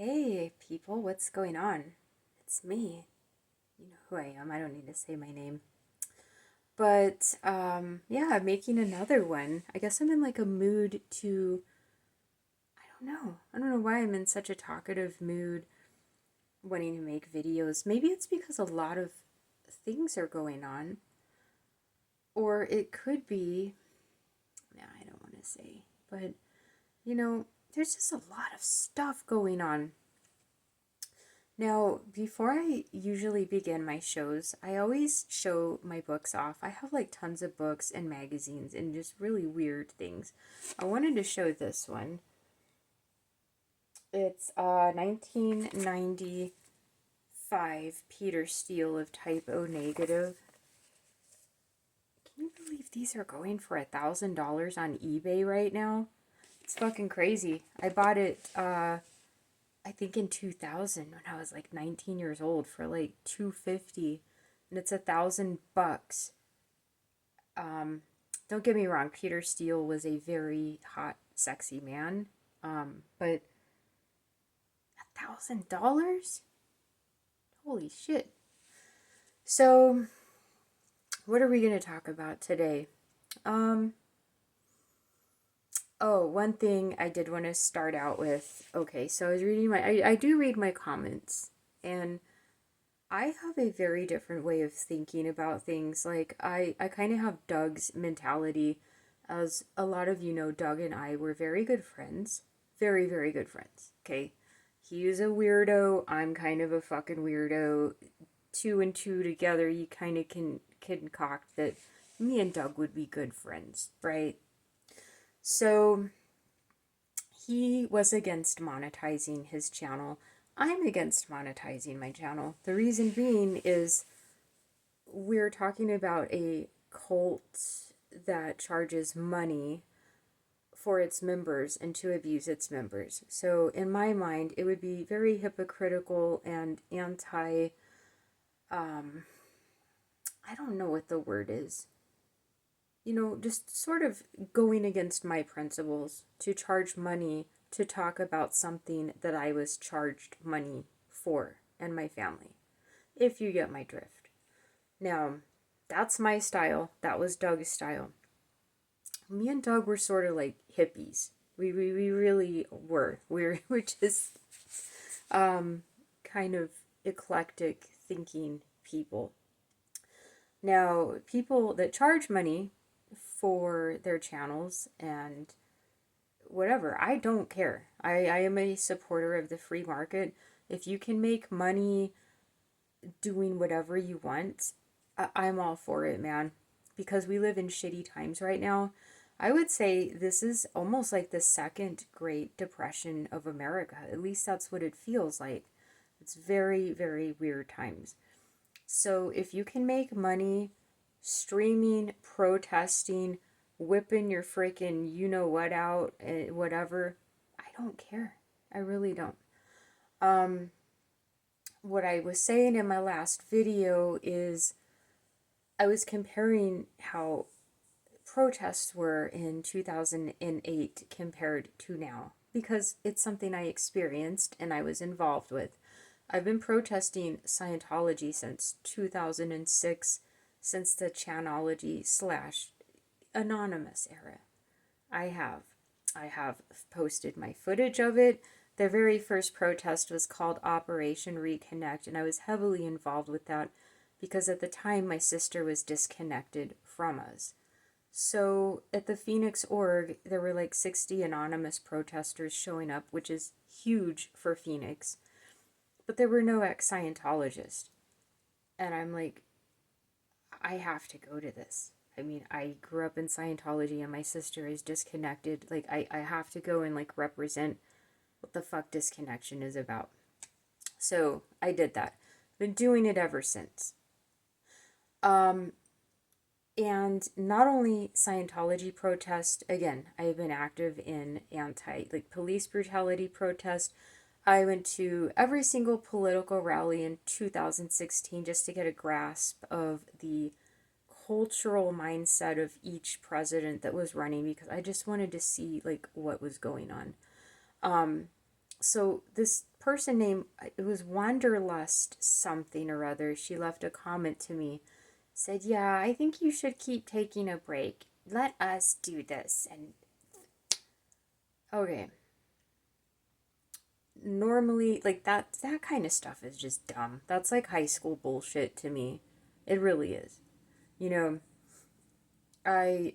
Hey people, what's going on? It's me. You know who I am. I don't need to say my name. But yeah, I'm making another one. I guess I'm in like a mood to I don't know. I don't know why I'm in such a talkative mood wanting to make videos. Maybe it's because a lot of things are going on. Or it could be, yeah, I don't want to say. But there's just a lot of stuff going on. Now, before I usually begin my shows, I always show my books off. I have like tons of books and magazines and just really weird things. I wanted to show this one. It's 1995 Peter Steele of Type O negative. Can you believe these are going for $1,000 on eBay right now? It's fucking crazy. I bought it I think in 2000 when I was like 19 years old for like 250, and it's $1,000. Don't get me wrong, Peter Steele was a very hot, sexy man. But $1,000? Holy shit. So, what are we gonna talk about today? Um, oh, one thing I did want to start out with. Okay, so I was reading I do read my comments, and I have a very different way of thinking about things. Like, I kind of have Doug's mentality. As a lot of you know, Doug and I were very good friends. Very, very good friends. Okay. He's a weirdo. I'm kind of a fucking weirdo. Two and two together, you kind of can concoct that me and Doug would be good friends, right? So he was against monetizing his channel. I'm against monetizing my channel. The reason being is we're talking about a cult that charges money for its members and to abuse its members. So, in my mind, it would be very hypocritical and I don't know what the word is. Just sort of going against my principles to charge money to talk about something that I was charged money for and my family, if you get my drift. Now, that's my style. That was Doug's style. Me and Doug were sort of like hippies. We really were. We're just kind of eclectic thinking people. Now, people that charge money for their channels and whatever, I don't care. I am a supporter of the free market. If you can make money doing whatever you want, I'm all for it, man. Because we live in shitty times right now. I would say this is almost like the second Great Depression of America. At least that's what it feels like. It's very, very weird times. So if you can make money streaming, protesting, whipping your freaking you know what out, whatever, I don't care. I really don't. What I was saying in my last video is I was comparing how protests were in 2008 compared to now because it's something I experienced and I was involved with. I've been protesting Scientology since 2006, since the Chanology / anonymous era. I have. I have posted my footage of it. Their very first protest was called Operation Reconnect, and I was heavily involved with that because at the time my sister was disconnected from us. So at the Phoenix org, there were like 60 anonymous protesters showing up, which is huge for Phoenix. But there were no ex-Scientologists. And I'm like, I have to go to this. I mean, I grew up in Scientology and my sister is disconnected. Like, I have to go and like represent what the fuck disconnection is about. So I did that. Been doing it ever since. And not only Scientology protest, again, I've been active in police brutality protest. I went to every single political rally in 2016 just to get a grasp of the cultural mindset of each president that was running because I just wanted to see like what was going on. So this person named, it was Wanderlust something or other, she left a comment to me, said, yeah, I think you should keep taking a break. Let us do this. And okay, normally, like, that kind of stuff is just dumb. That's like high school bullshit to me. It really is. You know, I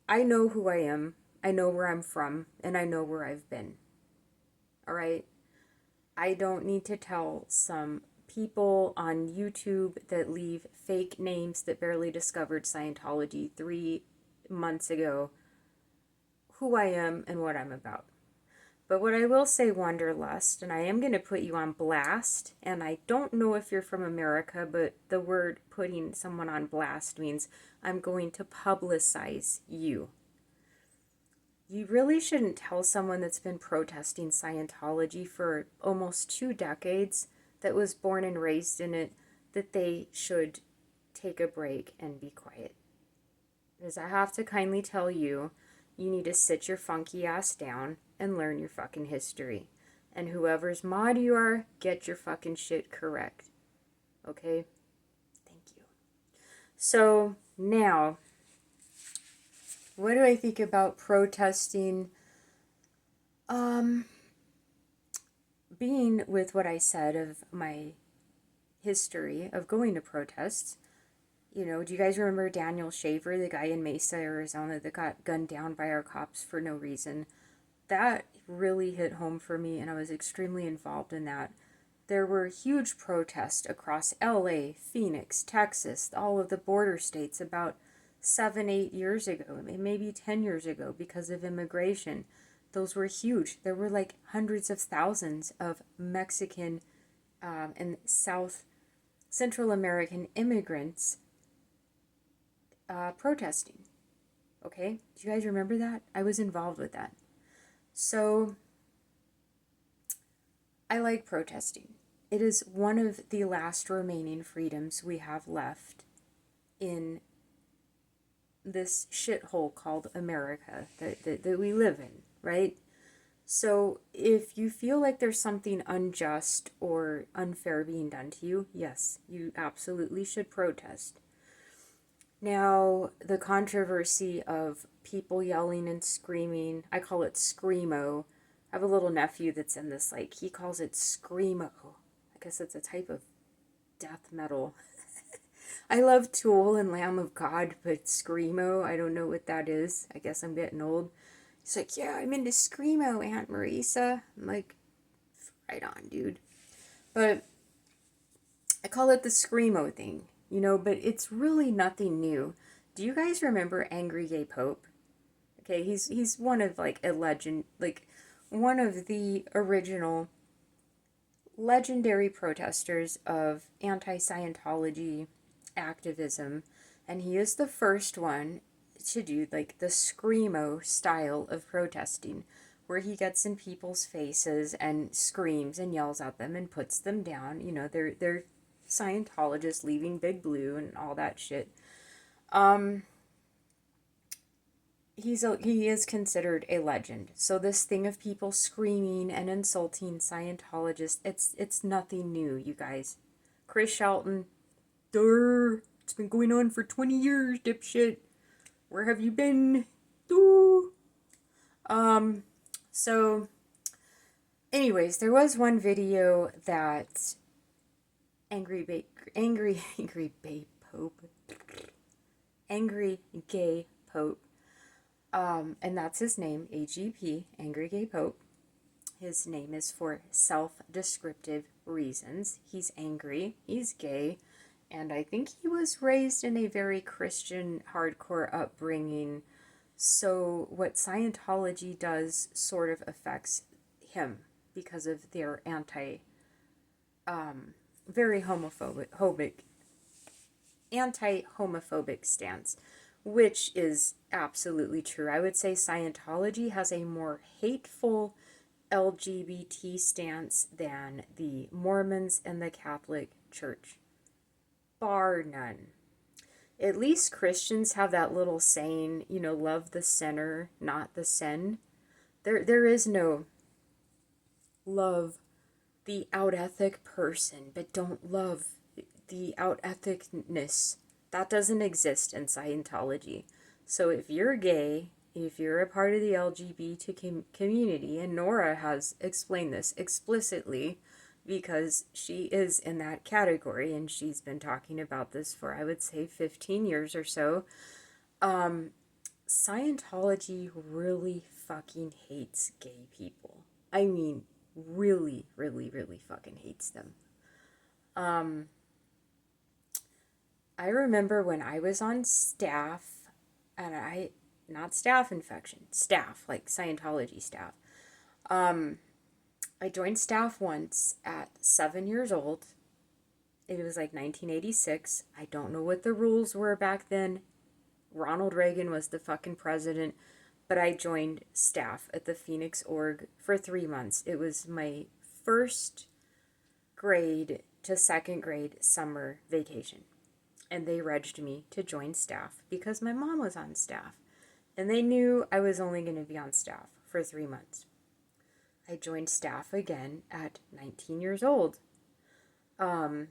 I know who I am. I know where I'm from, and I know where I've been. All right? I don't need to tell some people on YouTube that leave fake names that barely discovered Scientology 3 months ago who I am and what I'm about. But what I will say, Wanderlust, and I am going to put you on blast, and I don't know if you're from America, but the word putting someone on blast means I'm going to publicize you. You really shouldn't tell someone that's been protesting Scientology for almost 2 decades, that was born and raised in it, that they should take a break and be quiet. Because I have to kindly tell you, you need to sit your funky ass down and learn your fucking history. And whoever's mod you are, get your fucking shit correct. Okay? Thank you. So, now, what do I think about protesting? Being with what I said of my history of going to protests, you know, do you guys remember Daniel Shaver, the guy in Mesa, Arizona, that got gunned down by our cops for no reason? That really hit home for me, and I was extremely involved in that. There were huge protests across LA, Phoenix, Texas, all of the border states about 7, 8 years ago, maybe 10 years ago, because of immigration. Those were huge. There were like hundreds of thousands of Mexican and Central American immigrants protesting. Okay? Do you guys remember that? I was involved with that. So, I like protesting. It is one of the last remaining freedoms we have left in this shithole called America that we live in, right? So if you feel like there's something unjust or unfair being done to you, yes, you absolutely should protest. Now, the controversy of people yelling and screaming, I call it screamo. I have a little nephew that's in this, like, he calls it screamo. I guess it's a type of death metal. I love Tool and Lamb of God, but screamo, I don't know what that is. I guess I'm getting old. He's like, yeah, I'm into screamo, Aunt Marisa. I'm like, right on, dude. But I call it the screamo thing, you know, but it's really nothing new. Do you guys remember Angry Gay Pope? Okay, he's one of, like, a legend, like, one of the original legendary protesters of anti-Scientology activism, and he is the first one to do, like, the screamo style of protesting, where he gets in people's faces and screams and yells at them and puts them down. You know, they're Scientologists leaving Big Blue and all that shit. He is considered a legend. So this thing of people screaming and insulting Scientologists, it's nothing new, you guys. Chris Shelton, it's been going on for 20 years, dipshit. Where have you been? So, anyways, there was one video that angry gay pope, and that's his name, AGP, Angry Gay Pope. His name is for self-descriptive reasons. He's angry, he's gay, and I think he was raised in a very Christian, hardcore upbringing. So what Scientology does sort of affects him because of their very anti-homophobic stance, which is absolutely true. I would say Scientology has a more hateful LGBT stance than the Mormons and the Catholic Church, bar none. At least Christians have that little saying, you know, love the sinner, not the sin. There is no love the out ethic person, but don't love the out ethicness. That doesn't exist in Scientology. So if you're gay, if you're a part of the LGBT community, and Nora has explained this explicitly because she is in that category and she's been talking about this for, I would say, 15 years or so. Scientology really fucking hates gay people. I mean, really, really, really fucking hates them. I remember when I was on staff, and not staff infection, staff, like Scientology staff. I joined staff once at 7 years old. It was like 1986. I don't know what the rules were back then. Ronald Reagan was the fucking president, but I joined staff at the Phoenix org for 3 months. It was my first grade to second grade summer vacation. And they regged me to join staff because my mom was on staff. And they knew I was only going to be on staff for 3 months. I joined staff again at 19 years old. And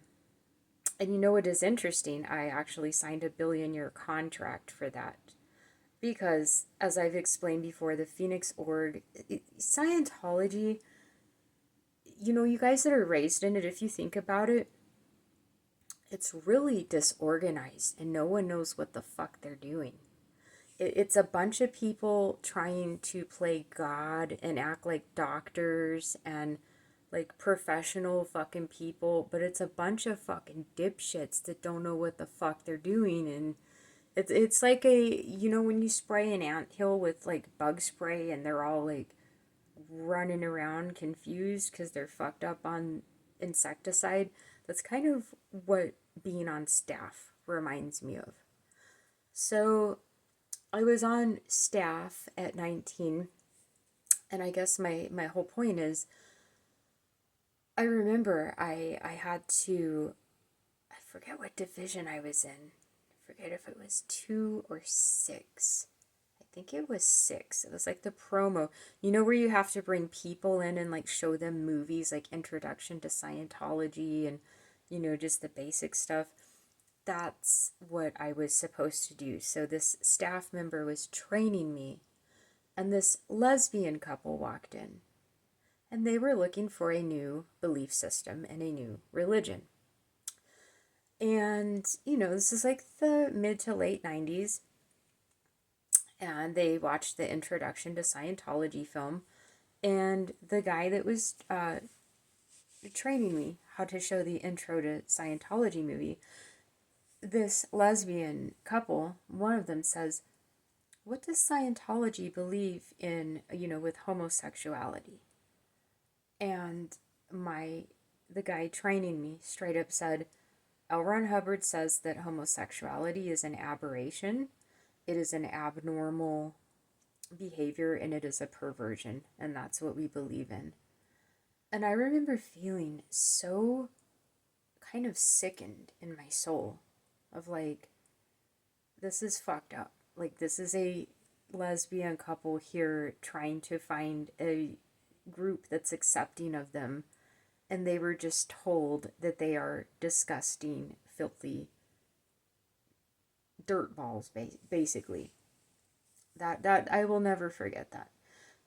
you know what is interesting? I actually signed a billion-year contract for that. Because, as I've explained before, the Phoenix org, Scientology, you know, you guys that are raised in it, if you think about it, it's really disorganized and no one knows what the fuck they're doing. It's a bunch of people trying to play God and act like doctors and like professional fucking people, but it's a bunch of fucking dipshits that don't know what the fuck they're doing. And it's like you know, when you spray an anthill with like bug spray and they're all like running around confused because they're fucked up on insecticide. That's kind of what being on staff reminds me of. So I was on staff at 19, and I guess my whole point is I remember I had to, I forget what division I was in. I forget if it was 2 or 6. I think it was 6. It was like the promo. You know where you have to bring people in and like show them movies like Introduction to Scientology and, you know, just the basic stuff. That's what I was supposed to do. So this staff member was training me, and this lesbian couple walked in, and they were looking for a new belief system and a new religion. And, you know, this is like the mid to late 90s, and they watched the Introduction to Scientology film, and the guy that was training me how to show the Intro to Scientology movie, this lesbian couple, one of them says, "What does Scientology believe in, you know, with homosexuality?" And the guy training me straight up said, "L. Ron Hubbard says that homosexuality is an aberration. It is an abnormal behavior and it is a perversion, and that's what we believe in." And I remember feeling so kind of sickened in my soul of like, this is fucked up. Like, this is a lesbian couple here trying to find a group that's accepting of them, and they were just told that they are disgusting, filthy dirt balls, basically. That I will never forget that.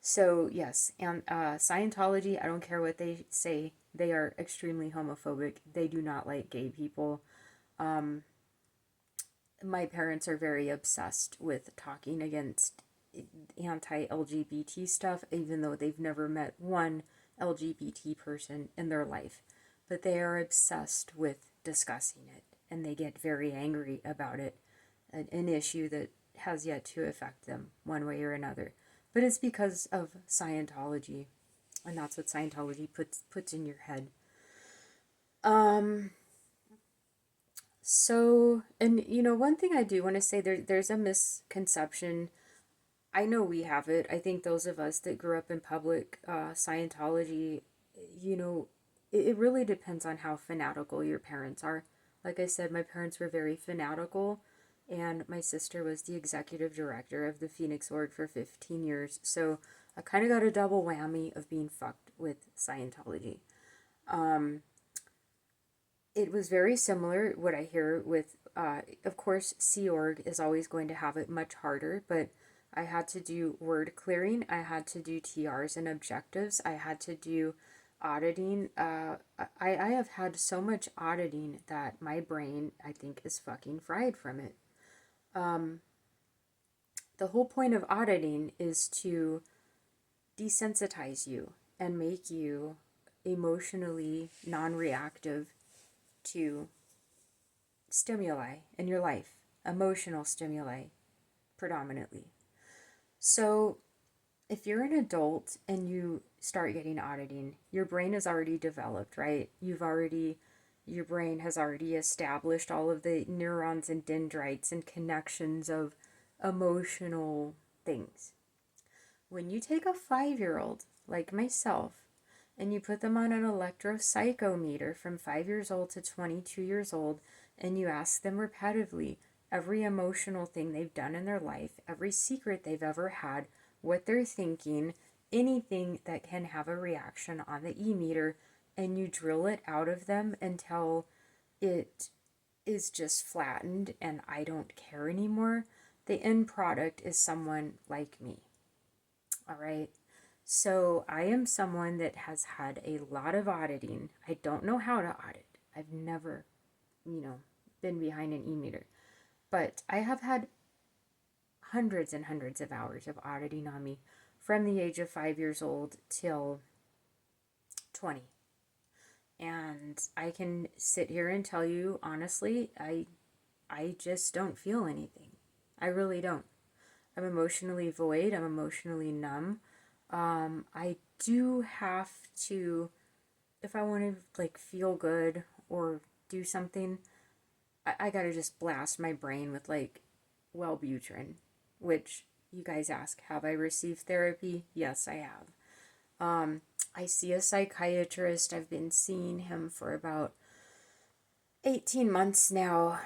So yes, and Scientology, I don't care what they say, they are extremely homophobic. They do not like gay people. My parents are very obsessed with talking against anti-LGBT stuff, even though they've never met one LGBT person in their life. But they are obsessed with discussing it, and they get very angry about it, an issue that has yet to affect them one way or another. But it's because of Scientology, and that's what Scientology puts in your head. So, and you know, one thing I do want to say, there's a misconception. I know we have it. I think those of us that grew up in public Scientology, you know, it really depends on how fanatical your parents are. Like I said, my parents were very fanatical, and my sister was the executive director of the Phoenix org for 15 years. So I kind of got a double whammy of being fucked with Scientology. It was very similar, what I hear with, of course, Sea Org is always going to have it much harder, but I had to do word clearing, I had to do TRs and objectives, I had to do auditing. I have had so much auditing that my brain, I think, is fucking fried from it. The whole point of auditing is to desensitize you and make you emotionally non-reactive to stimuli in your life, emotional stimuli predominantly. So if you're an adult and you start getting auditing, your brain is already developed, right? Your brain has already established all of the neurons and dendrites and connections of emotional things. When you take a 5-year-old like myself and you put them on an electropsychometer from 5 years old to 22 years old, and you ask them repetitively every emotional thing they've done in their life, every secret they've ever had, what they're thinking, anything that can have a reaction on the e-meter, and you drill it out of them until it is just flattened and I don't care anymore, the end product is someone like me. All right. So I am someone that has had a lot of auditing. I don't know how to audit. I've never, been behind an e-meter. But I have had hundreds and hundreds of hours of auditing on me from the age of 5 years old till 20. And I can sit here and tell you honestly, I just don't feel anything. I really don't. I'm emotionally void. I'm emotionally numb. I do have to, if I want to like feel good or do something, I gotta just blast my brain with like Wellbutrin, which you guys ask, have I received therapy? Yes, I have. I see a psychiatrist. I've been seeing him for about 18 months now.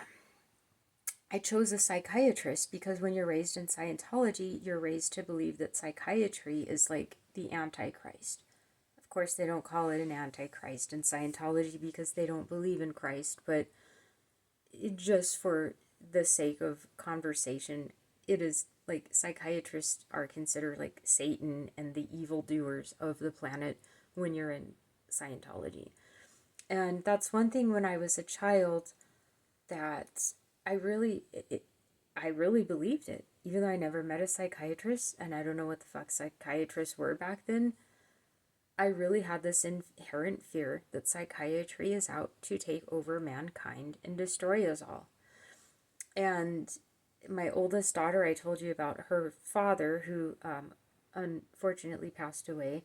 I chose a psychiatrist because when you're raised in Scientology, you're raised to believe that psychiatry is like the Antichrist. Of course, they don't call it an Antichrist in Scientology because they don't believe in Christ, but just for the sake of conversation, it is like psychiatrists are considered like Satan and the evildoers of the planet when you're in Scientology. And that's one thing when I was a child that I really, I really believed it. Even though I never met a psychiatrist and I don't know what the fuck psychiatrists were back then, I really had this inherent fear that psychiatry is out to take over mankind and destroy us all. And my oldest daughter, I told you about her father, who unfortunately passed away.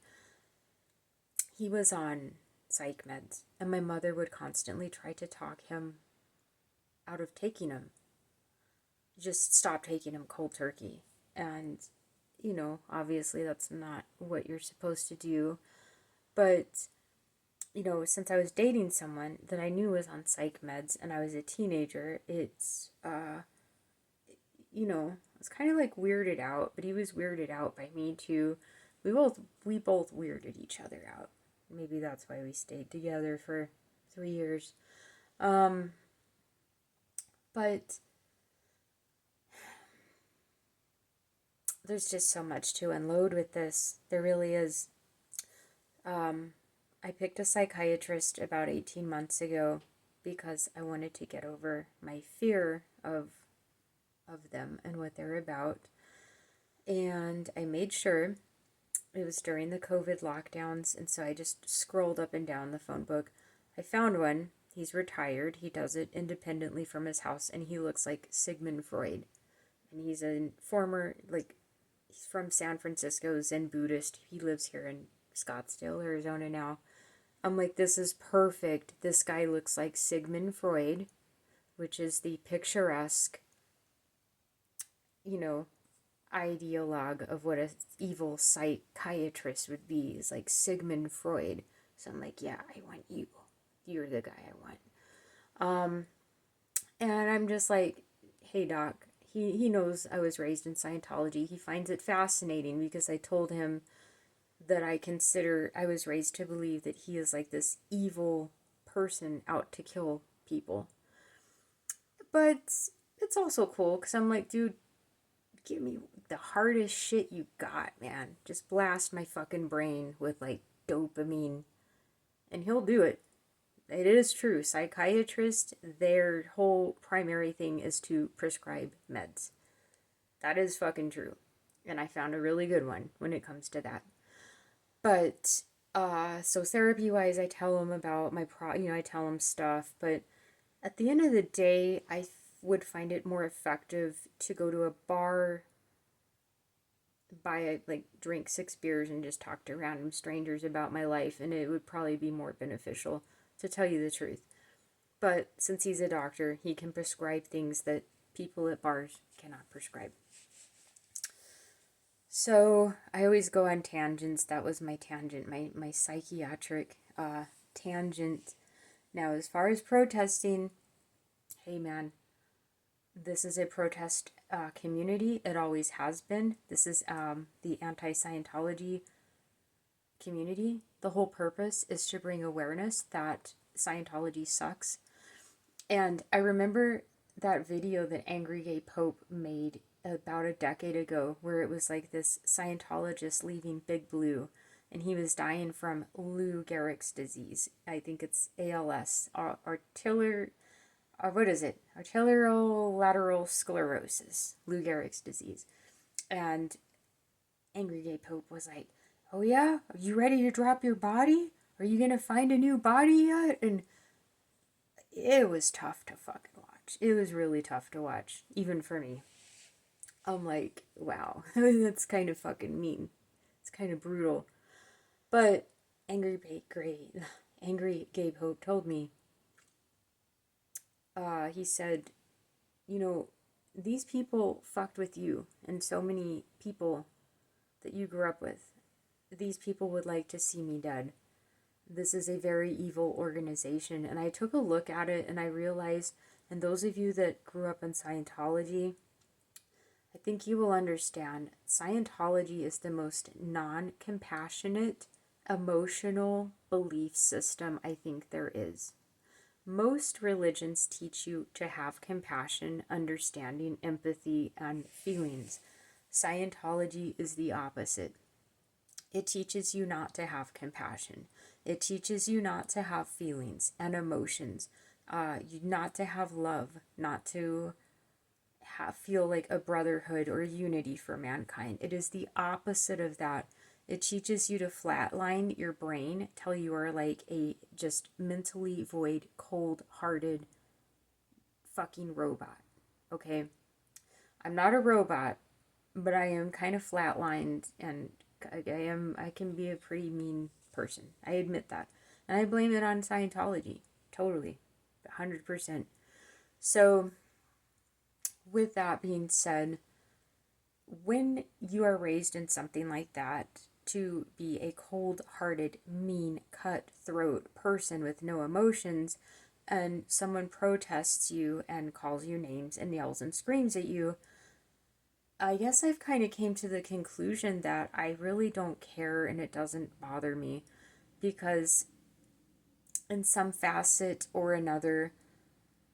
He was on psych meds, and my mother would constantly try to talk him out of taking them. Just stop taking them cold turkey. And, obviously that's not what you're supposed to do. But, since I was dating someone that I knew was on psych meds and I was a teenager, it's, I was kind of like weirded out, but he was weirded out by me too. We both weirded each other out. Maybe that's why we stayed together for 3 years. But there's just so much to unload with this. There really is. I picked a psychiatrist about 18 months ago because I wanted to get over my fear of them and what they're about. And I made sure it was during the COVID lockdowns, and so I just scrolled up and down the phone book. I found one. He's retired. He does it independently from his house, and he looks like Sigmund Freud. And he's a former, he's from San Francisco, Zen Buddhist. He lives here in Scottsdale, Arizona now. I'm like, this is perfect. This guy looks like Sigmund Freud, which is the picturesque, ideologue of what an evil psychiatrist would be, is like Sigmund Freud. So I'm like, yeah, I want you. You're the guy I want. And I'm just like, hey doc, he knows I was raised in Scientology. He finds it fascinating because I told him that I was raised to believe that he is like this evil person out to kill people. But it's also cool because I'm like, dude, give me the hardest shit you got, man. Just blast my fucking brain with like dopamine, and he'll do it. It is true. Psychiatrists, their whole primary thing is to prescribe meds. That is fucking true. And I found a really good one when it comes to that. But, so therapy wise, I tell him about I tell him stuff. But at the end of the day, would find it more effective to go to a bar, drink 6 beers and just talk to random strangers about my life. And it would probably be more beneficial, to tell you the truth. But since he's a doctor, he can prescribe things that people at bars cannot prescribe. So I always go on tangents. That was my tangent, my psychiatric tangent. Now, as far as protesting, hey man, this is a protest community. It always has been. This is the anti-Scientology community. The whole purpose is to bring awareness that Scientology sucks. And I remember that video that Angry Gay Pope made about a decade ago, where it was like this Scientologist leaving Big Blue, and he was dying from Lou Gehrig's disease. I think it's ALS, arteriolateral sclerosis, Lou Gehrig's disease. And Angry Gay Pope was like, "Oh yeah, are you ready to drop your body? Are you gonna find a new body yet?" And it was tough to fucking watch. It was really tough to watch, even for me. I'm like, wow, that's kind of fucking mean. It's kind of brutal. But Angry Gay Pope told me, he said, these people fucked with you and so many people that you grew up with. These people would like to see me dead. This is a very evil organization. And I took a look at it and I realized, and those of you that grew up in Scientology, I think you will understand, Scientology is the most non-compassionate, emotional belief system I think there is. Most religions teach you to have compassion, understanding, empathy, and feelings. Scientology is the opposite. It teaches you not to have compassion. It teaches you not to have feelings and emotions, not to have love, not to feel like a brotherhood or unity for mankind. It is the opposite of that. It teaches you to flatline your brain till you are like a just mentally void, cold-hearted fucking robot. Okay? I'm not a robot, but I am kind of flatlined, and I can be a pretty mean person. I admit that. And I blame it on Scientology. Totally. 100%. So, with that being said, when you are raised in something like that, to be a cold-hearted, mean, cutthroat person with no emotions, and someone protests you and calls you names and yells and screams at you, I guess I've kind of came to the conclusion that I really don't care and it doesn't bother me, because in some facet or another,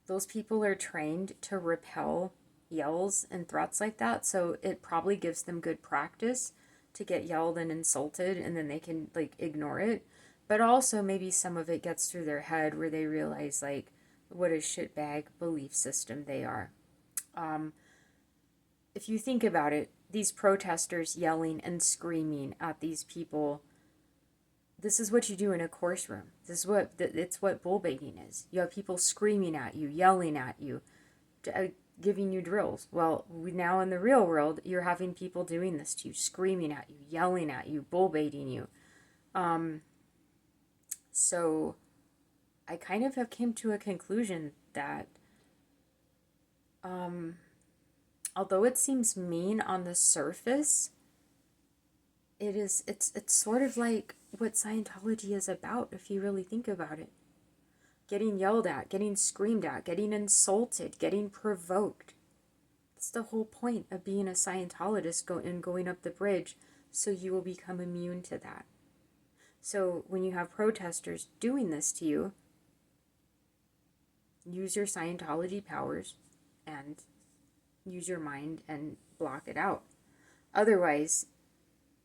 those people are trained to repel yells and threats like that, so it probably gives them good practice to get yelled and insulted, and then they can like ignore it. But also maybe some of it gets through their head where they realize like what a shitbag belief system they are. If you think about it, these protesters yelling and screaming at these people, this is what you do in a course room. It's what bull baiting is. You have people screaming at you, yelling at you, giving you drills. Well, now in the real world, you're having people doing this to you, screaming at you, yelling at you, bull baiting you. So I kind of have came to a conclusion that although it seems mean on the surface, it's sort of like what Scientology is about if you really think about it. Getting yelled at, getting screamed at, getting insulted, getting provoked. That's the whole point of being a Scientologist going up the bridge so you will become immune to that. So when you have protesters doing this to you, use your Scientology powers and use your mind and block it out. Otherwise,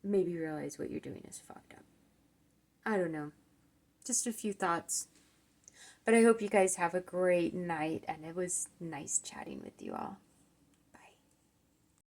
maybe realize what you're doing is fucked up. I don't know. Just a few thoughts. But I hope you guys have a great night, and it was nice chatting with you all.